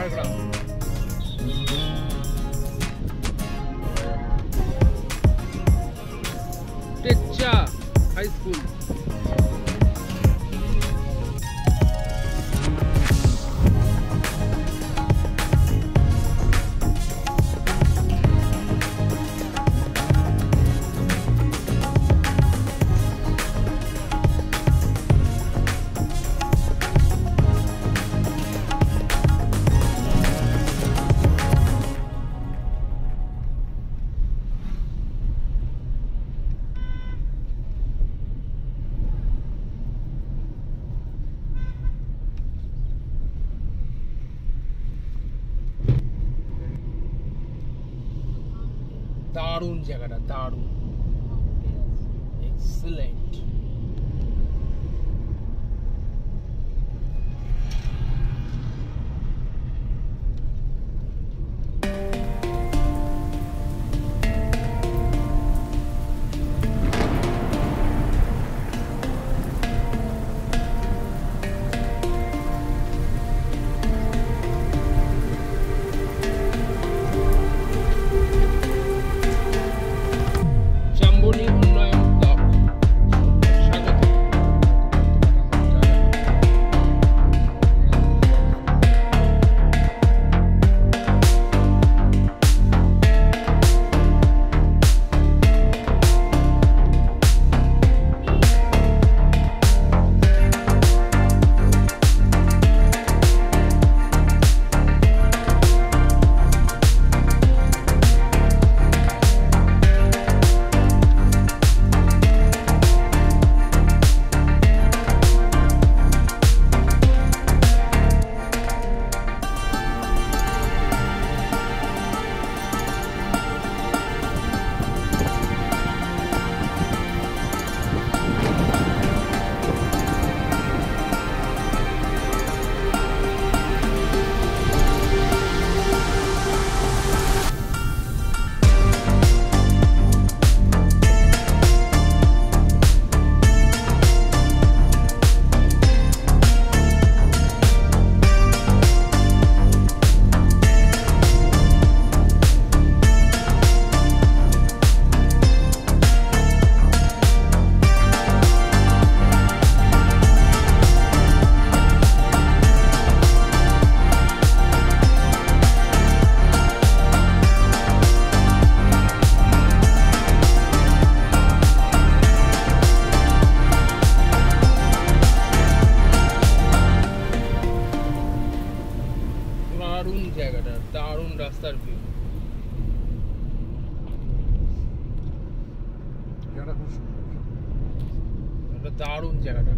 Jhargram. টেচ্চা high school. দারুণ জায়গাটা, দারুণ, এক্সেলেন্ট। দারুণ জায়গাটা, দারুণ রাস্তার ভিউ। দারুণ জায়গাটা।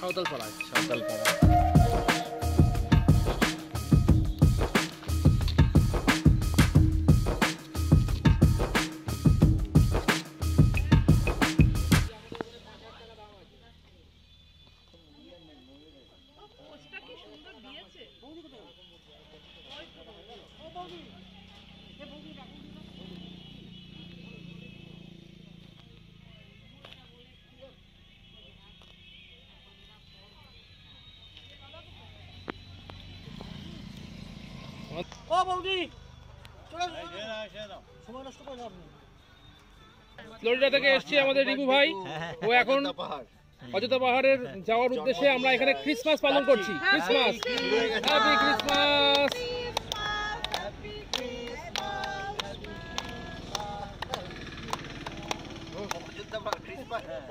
সাঁওতাল পাড়ায়। সাঁওতালপাড়া। ফ্লোরিডা থেকে এসেছি আমাদের রিবু ভাই, ও এখন অযোধ্যা পাহাড়ের যাওয়ার উদ্দেশ্যে আমরা এখানে ক্রিসমাস পালন করছি। Christmas, happy Christmas.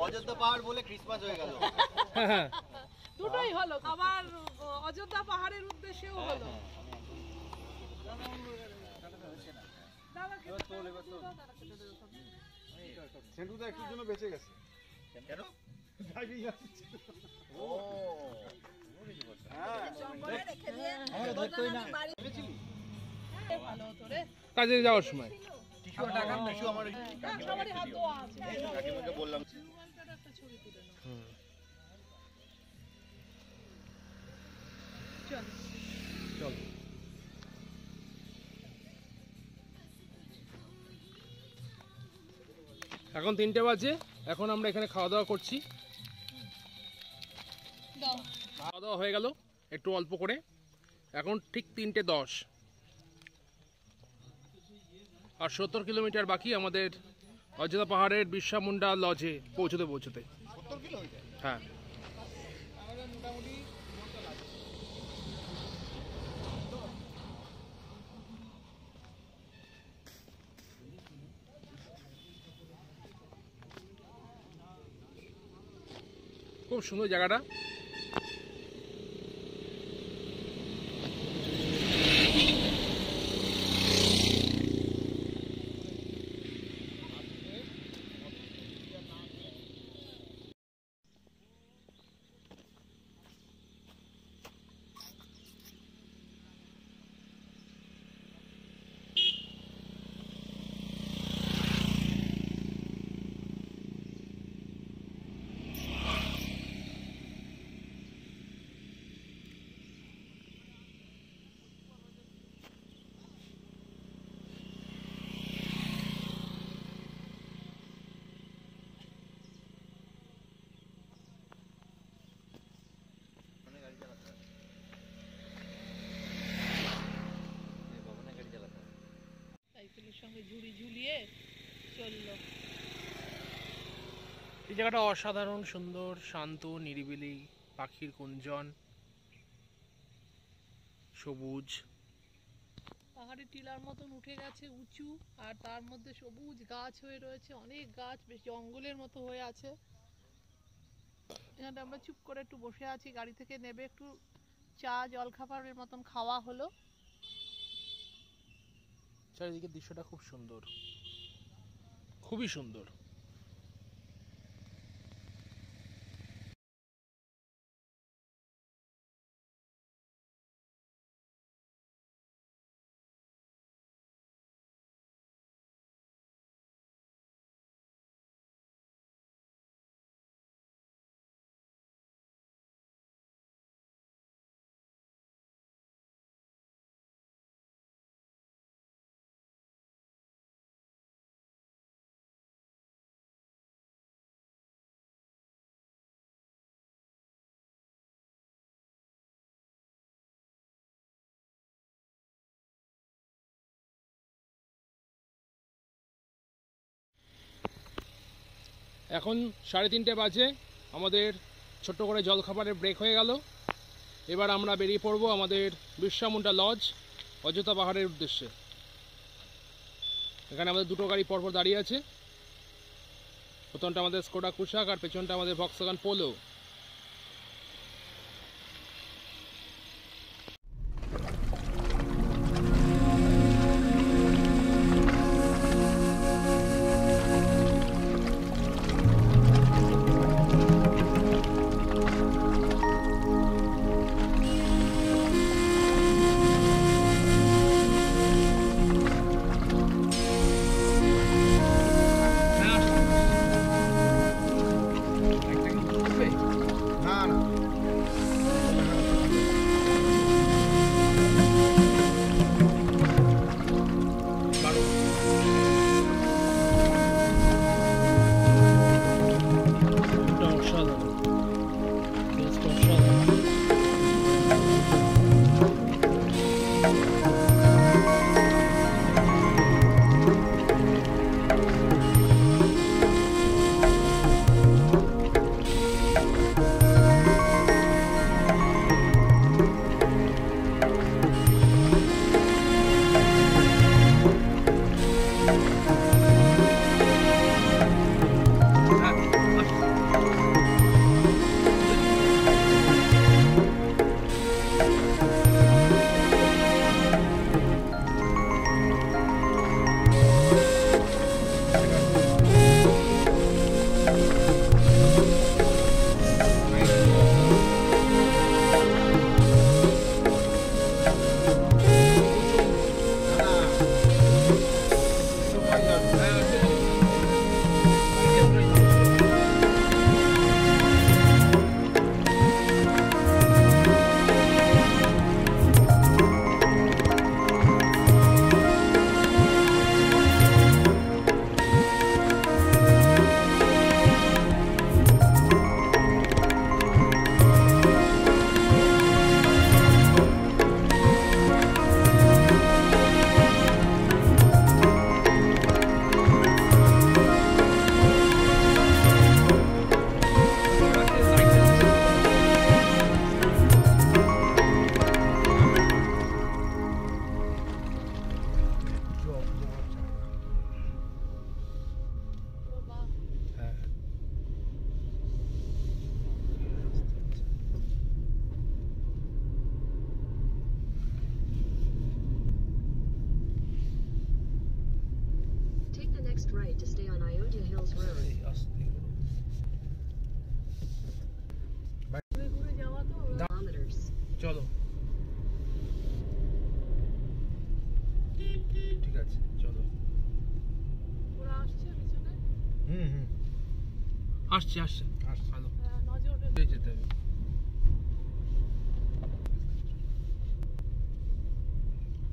অযোধ্যা পাহাড় বলে ক্রিসমাস হয়ে গেল। হ্যাঁ, দুটোই হলো, আবার অযোধ্যা পাহাড়ের উদ্দেশ্যেও হলো। সেন্টুদা একটুর জন্য বেঁচে গেছে। কেন? ও কাজে যাওয়ার সময় সবারই হাত ধোয়া আছে। কাকিমাকে বললাম একটা ছবি তুলে নাও। চল চল। এখন 3টে বাজে, এখন আমরা এখানে খাওয়া দাওয়া করছি। দাও। খাওয়া দাওয়া হয়ে গেল একটু অল্প করে, এখন ঠিক 3:10 আর 70 কিলোমিটার বাকি আমাদের অযোধ্যা পাহাড়ের বিরসা মুন্ডা লজে পৌঁছতে। 70 কিলোমিটার। হ্যাঁ, খুব সুন্দর জায়গাটা। সাইকেলের সঙ্গে ঝুড়ি ঝুলিয়ে চললো। এই জায়গাটা অসাধারণ সুন্দর, শান্ত, নিরিবিলি, পাখির কুঞ্জন, সবুজ। পাহাড়ি টিলার মতন উঠে গেছে উঁচু, আর তার মধ্যে সবুজ গাছ হয়ে রয়েছে, অনেক গাছ, বেশ জঙ্গলের মতো হয়ে আছে। এখানে আমরা চুপ করে একটু বসে আছি, গাড়ি থেকে নেবে একটু চা জলখাবারের মতন খাওয়া হলো। চারিদিকের দৃশ্যটা খুব সুন্দর, খুবই সুন্দর। এখন 3:30 বাজে, আমাদের ছোট্ট করে জলখাবারের ব্রেক হয়ে গেল। এবার আমরা বেরিয়ে পড়বো আমাদের বিরসা মুন্ডা লজ অযোধ্যা পাহাড়ের উদ্দেশ্যে। এখানে আমাদের দুটো গাড়ি পরপর দাঁড়িয়ে আছে, প্রথমটা আমাদের স্কোডা কুশাক আর পেছনটা আমাদের Volkswagen polo. Ayodhya Hills Road. এই আস্তে করে। ঘুরে ঘুরে যাওয়া তো Kilometers. চলো ঠিক আছে চলো ওরা আসছে পিছনে আসছে আসছে ভালো নজর যেতে হবে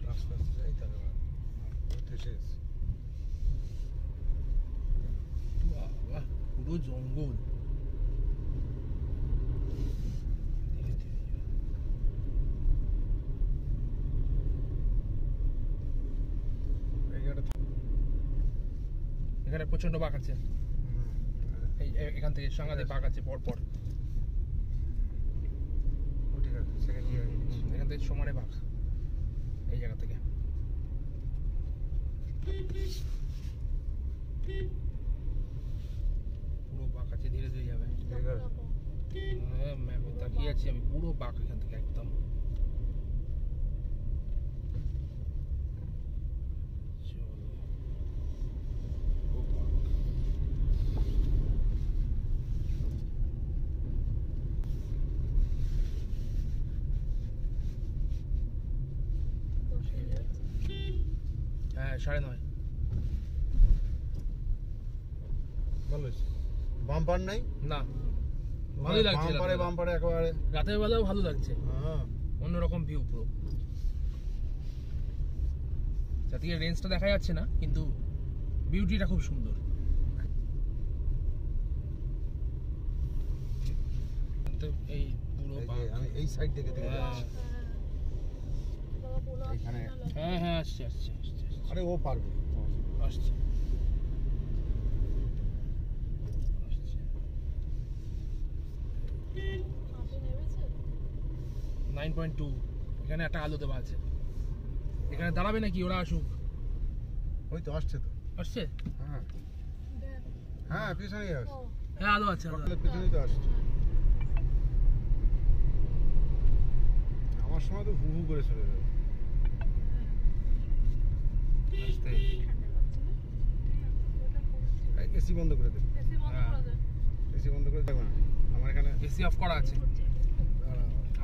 রাস্তা যাই তাহলে এসে গেছে বাবা পুরো জঙ্গল ধীরে ধীরে যাও। এই জায়গাটা এখানে প্রচন্ড বাঘ আছে এখান থেকে সাংঘাতিক বাঘ আছে পর পর ঠিক আছে সেকেন্ড ইয়ার এখান থেকে সমানে বাঘ এই জায়গা থেকে পুরো বাঘ আছে ধীরে ধীরে যাবে ম্যাপে তাকিয়ে আছি আমি পুরো বাঘ এখান থেকে একদম চলো ও বাঘ হ্যাঁ 9:30 ভালো হয়েছে বাম্পার নাই না ভালোই লাগছে বাম্পারে রাতের বাম্পারে একেবারে রাতের বেলাও ভালো লাগছে হ্যাঁ অন্যরকম ভিউ পুরো চারদিকে রেঞ্জটা দেখা যাচ্ছে না কিন্তু বিউটিটা খুব সুন্দর তো এই পুরো এই যে বাঘ। আমি এই সাইড থেকে দেখে হ্যাঁ। যাচ্ছি এখানে হ্যাঁ হ্যাঁ আসছে আসছে আসছে আসছে, আরে ও পারবে আসছে আসছে। 9.2 এখানে একটা আলো দেওয়া আছে এখানে দাঁড়াবে নাকি ওরা আসুক ওই তো আসছে তো আসছে হ্যাঁ হ্যাঁ পিছনেই আসছে হ্যাঁ আলো আছে আলো আছে। সকালের পিছনেই তো আসছে আমার সময় তো হু হু করে চলে যাবে আসতে এসি বন্ধ করে দে এসি বন্ধ করে দেখো না আমার এখানে এসি অফ করা আছে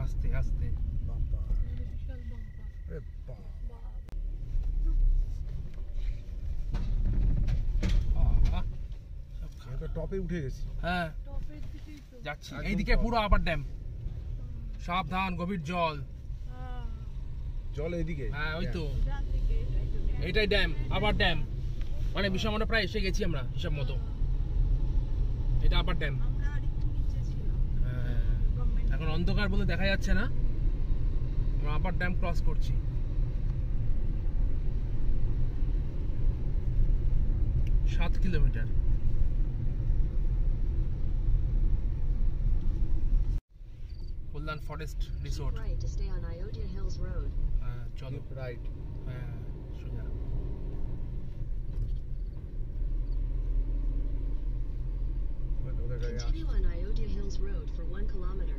আস্তে আস্তে বাম্পার আরে বাপ আহ, আমি তো টপে উঠে গেছি হ্যাঁ টপের দিকেই তো যাচ্ছি একদম এইদিকে top। পুরো আপার ড্যাম সাবধান গভীর জল হ্যাঁ জল এদিকে হ্যাঁ ওই তো ডান দিকে এটাই তো ড্যাম। এইটাই ড্যাম আপার ড্যাম মানে বিশাল আমরা প্রায় এসে গেছি আমরা হিসাব মতো এটা আপার ড্যাম আমরা আরেকটু নিচে ছিলাম গভর্নমেন্ট এখন অন্ধকার বলে দেখা যাচ্ছে না আমরা আপার ড্যাম ক্রস করছি 7 kilometre Kalyan forest resort Right to stay on Ayodhya Hills Road. হ্যাঁ চলো রাইট হ্যাঁ সোজা ওদের গাড়ি Continue on Ayodhya Hills Road for 1 kilometer.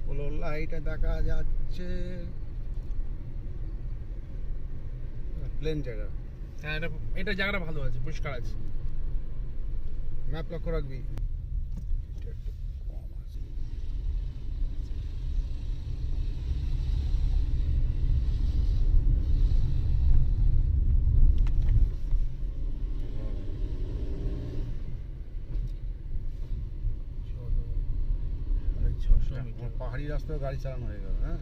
হলো লাইটে দেখা যাচ্ছে প্লেন জায়গা হ্যাঁ এটা জায়গাটা ভালো আছে পরিষ্কার আছে ম্যাপ লক্ষ্য রাখবি এটা একটু কম আছে। চলো 650 মিটার পাহাড়ি রাস্তায় গাড়ি চালানো হয়ে গেল হ্যাঁ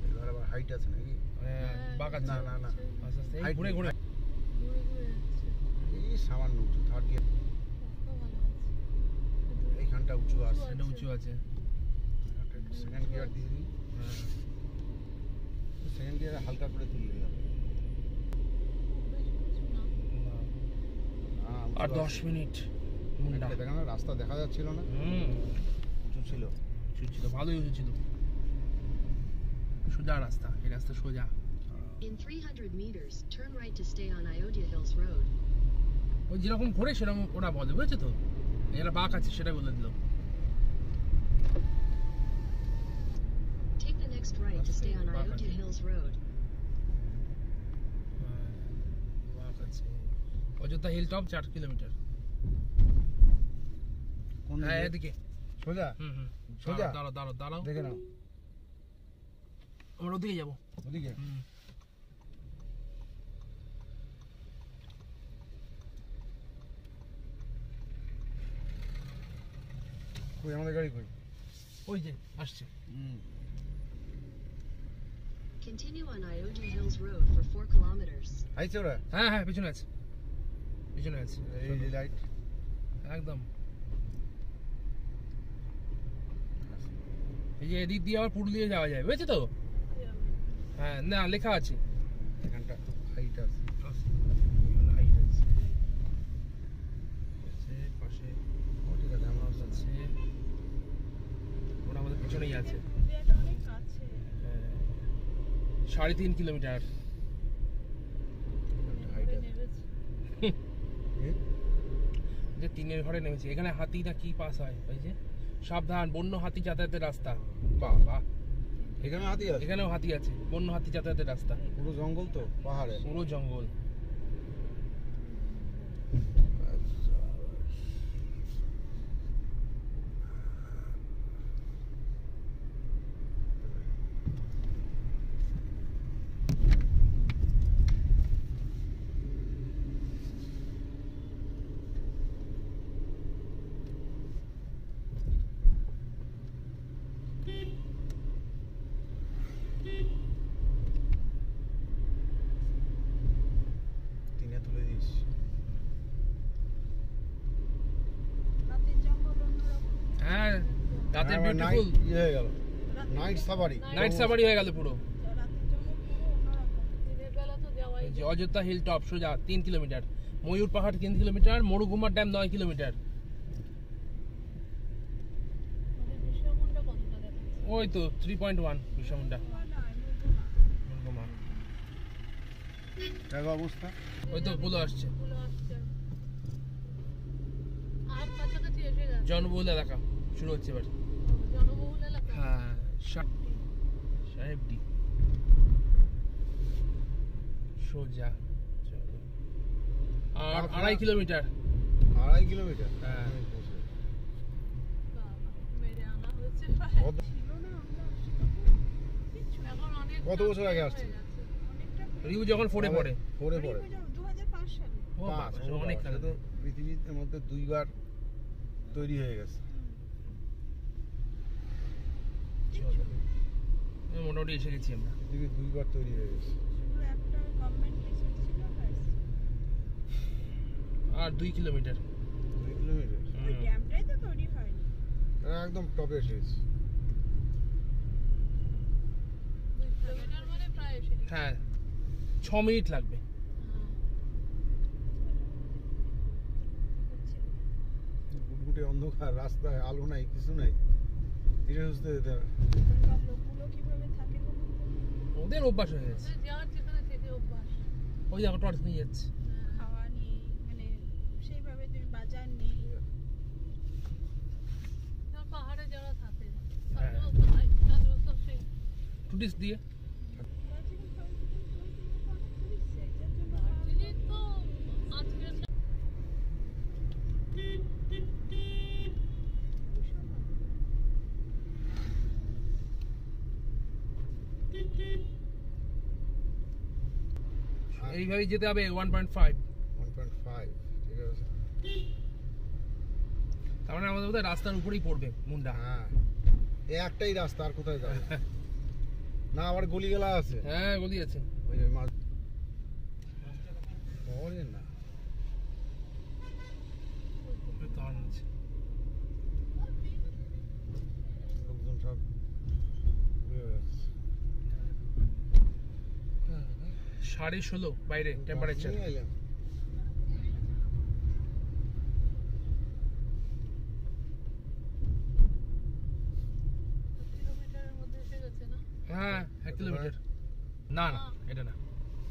এবার আবার হাইট আছে নাকি হ্যাঁ বাঘ আছে না না না আস্তে আস্তে এই Height ঘুরে নেই, ঘুরে ঘুরে ঘুরে যাচ্ছে এই সামান্য উঁচু থার্ড গিয়ার কত ভালো আছে এইখানটা উঁচু আছে এটা উঁচু আছে সেকেন্ড গিয়ার দিয়ে দিই হ্যাঁ সেকেন্ড গিয়ারে হালকা করে তুললে হবে বেশি কিছু না আর 10 মিনিট মুন্ডা দেখা না রাস্তা দেখা যাচ্ছিল না উঁচু ছিল উঁচু ছিল ভালোই উঁচু ছিল সোজা রাস্তা এই রাস্তা সোজা In 300 meters, turn right to stay on Ayodhya Hills Road. ওই যেরকম ঘোরে সেরকম ওরা বলে বুঝেছো তো এরা বাঘ আছে সেটা বলে দিল next right to stay on Ayodhya Hills Road. Ayodhya hill top 4 kilometre. কোন হ্যাঁ দিকে? এদিকে। সোজা হুম সোজা? দাঁড়াও দেখে নাও আমরা ওদিকে যাবো। ওদিকে কই আমাদের গাড়ি কই? ওই যে আসছে। Continue on Ayodhya Hills Road for 4 kilometers. আইছে ওরা? হ্যাঁ পিছনে আছে এই লাইট একদম। এই যে এদিক দিয়ে আবার পুরুলিয়া যাওয়া যায়, বুঝেছো তো? হ্যাঁ না লেখা আছে এখানটা হাইট আছে। পাশে ও ঠিক আছে আমরা আছে, ওটা আমাদের পিছনেই আছে। 3.5 কিলোমিটার। হাইট আছে যে টিনের ঘরে নেমেছি। এখানে হাতি না কি পাস হয়, ওই যে সাবধান বন্য হাতি যাতায়াতের রাস্তা। বাবা এখানে হাতি আছে? এখানেও হাতি আছে, বন্য হাতি যাতায়াতের রাস্তা। পুরো জঙ্গল তো পাহাড়ে? পুরো জঙ্গল। টিনে তুলে দিস। হ্যাঁ রাতের আবার বিউটিফুল night ইয়ে হয়ে গেল, নাইট সাফারি। নাইট সাফারি হয়ে গেল পুরো। দিনের বেলা তো যাওয়াই এই যে অযোধ্যা হিল টপ সোজা 3 কিলোমিটার, ময়ূর পাহাড় 3 কিলোমিটার, মরুগুমার ড্যাম 9 কিলোমিটার। বিশ্বমুন্ডা কতটা দেখাচ্ছে? ওই তো 3.1 বিশ্বমুন্ডা। মরুগুমা দেখো অবস্থা। ওই তো বলে আসছে গুলো আসছে আর কাছাকাছি এসে গেছে। জনবহুল এলাকা শুরু হচ্ছে এবার। জনবহুল এলাকা। হ্যাঁ সাহেবডি সোজা চলো। আর 2.5 কিলোমিটার। 2.5 কিলোমিটার? হ্যাঁ। বাবা, মেরে আনা হয়েছে কত- এখন অনেক কত বছর আগে আসছে? রিউ যখন 4 এ পড়ে। 4 এ পড়ে? 2005 সালে। ও বাবা, পাঁচ, সে ও অনেক বাবা, আগে সে তো পৃথিবীর মধ্যে 2বার তৈরি হয়ে গেছে। চলো। মোটামুটি এসে গেছি আমরা। পৃথিবীর 2বার তৈরি হয়ে গেছে। শুধু একটা গভর্নমেন্ট রিসার্চ ছিল ব্যাস। আর 2 কিলোমিটার। 2 কিলোমিটার? ওই ড্যামটাই তো তৈরি হয়নি। একদম টপে এসে গেছে। 2 কিলোমিটার মানে প্রায় এসে গেছে। হ্যাঁ 6 মিনিট লাগবে। গুটগুটে অন্ধকার রাস্তায়, আলো নাই, কিছু নাই, ধীরে সুস্থে যেতে হবে। এখানকার লোকগুলো কিভাবে থাকে বলুন তো? ওদের অভ্যাস হয়ে গেছে। ওদের যার যেখানে থেকে অভ্যাস। ওই দেখো টর্চ নিয়ে যাচ্ছে। খাওয়া নেই, মানে সেইভাবে তুমি বাজার নেই। আর পাহাড়ে যারা থাকে হ্যাঁ। তাদেরও তো সেই টুরিস্ট দিয়ে। দার্জিলিং ফার্জিলিং তো অনেক টুরিস্ট যায়, যার জন্য দার্জিলিং তো আজকের না এইভাবেই যেতে হবে 1.5। 1.5, ঠিক আছে। তার মানে আমাদের বোধহয় রাস্তার উপরেই পড়বে মুন্ডা। হ্যাঁ, এই একটাই রাস্তা, আর কোথায় যাবে? না আবার গলিগলা আছে? হ্যাঁ গলি আছে। ওই যে মাছ পরে না। দারুণ আছে। লোকজন সব ঘুরে বেড়াচ্ছে। 16.5 বাইরে টেম্পারেচার। নিয়ে এলাম। কিলোমিটারের মধ্যে এসে গেছে না? হ্যাঁ 1 কিলোমিটার। না না এটা না।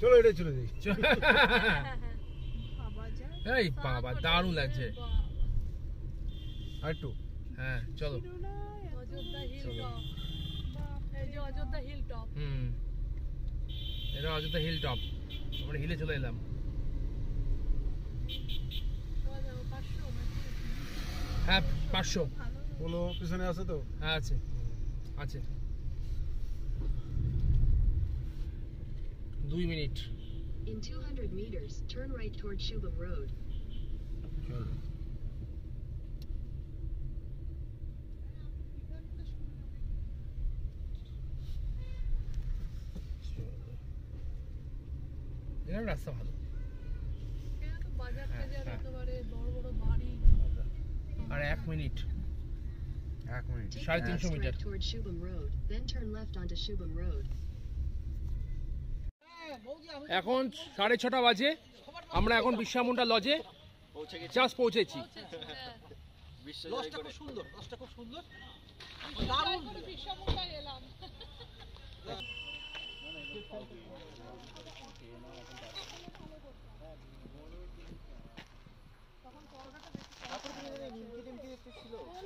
চলো এটা চলে যাই। খাওয়া যায়। এই বাবা দারুণ লাগছে। আর একটু হ্যাঁ চলো। শিরোনায় এত অযোধ্যা হিল চলো। টপ। বাপরে, যে অযোধ্যা হিল টপ। এটা অযোধ্যা হিল টপ, আমরা হিলে চলে এলাম। 500 নাকি? হ্যাঁ 500। বলো পিছনে আছে তো? হ্যাঁ আছে আছে। 2 minute. In 200 meters, turn right toward Shubham Road. এখানে রাস্তা ভালো। এখানে তো বাজার টাজার হ্যাঁ। একেবারে বড় বড় বাড়ি। আর 1 minute. 1 minute. Take 350 a meter. straight toward Shubham Road, then turn left onto Shubham Road. এখন 6:30 বাজে, আমরা এখন বিশ্রামুন্ডা লজে পৌঁছে গেছি। জাস্ট পৌঁছেছি। হ্যাঁ। বিশ্ব লজটা খুব সুন্দর, লজটা খুব সুন্দর। তাই করে বিশ্রামুন্ডায় এলাম।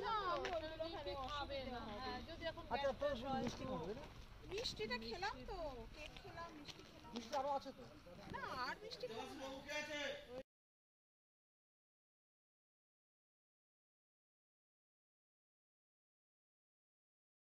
না, নিমকি খাবে না। হ্যাঁ, যদি এখন আচ্ছা, গ্যাস ট্যাস হয় মিষ্টি তো- খাবে না? মিষ্টিটা খেলাম তো, কেক খেলাম, মিষ্টি খেলাম। মিষ্টি আরো আছে তো। না আর